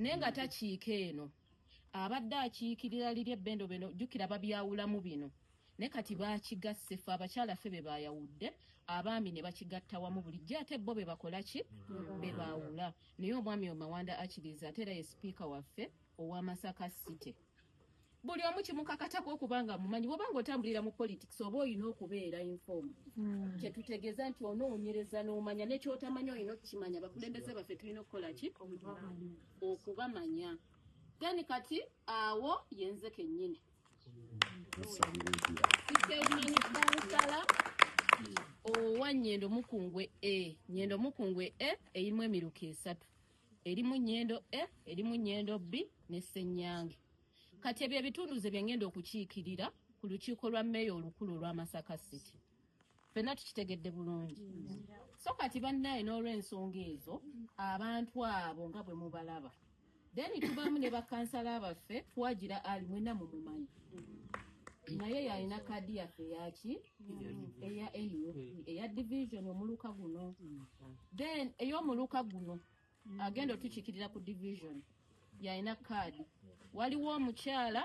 nenga takiika eno abadde akiikirira liri ebbendo bino jjukira babyawulamu bino ne kati baakigasse ffe abakyala ffe be baayawudde abaami ne bakigatta wamu bulijjo ate bo be bakola ki be baawula naye omwami Mawanda akiriza ate era ye sipiika waffe owa Masaka City buli omu kimukakatako okubanga mumanyi bw'obanga otambulira mu politics oba olina okubeera informed kyetutegeeza nti onoonyereza n'omanya nekyotamanya olina okukimanya abakulembeze baffe tulina okukola ki okubamanya then kati awo yenze kennyini Siteemanyi kansala owa Nnyendo Mukungwe Nnyendo Mukungwe erimu emiruka 3 erimu Nnyendo erimu Nnyendo B ne Ssenyange kati ebyo ebitunduze bye ngenda okukiikirira ku lukiiko lwa mmeeya olukulu olwa Masaka City ffenna tukitegedde bulungi so kati bannaye n'olw'ensonga ezo abantu abo nga bwe mubalaba then tubaamu ne bakansala baffe twagira ali mwena mu mumanyi naye yalina kaadi yaffe yaki eya NUP eya division omuluka guno then ey'omuluka guno agenda otukiikirira ku division yalina kaadi waliwo omukyala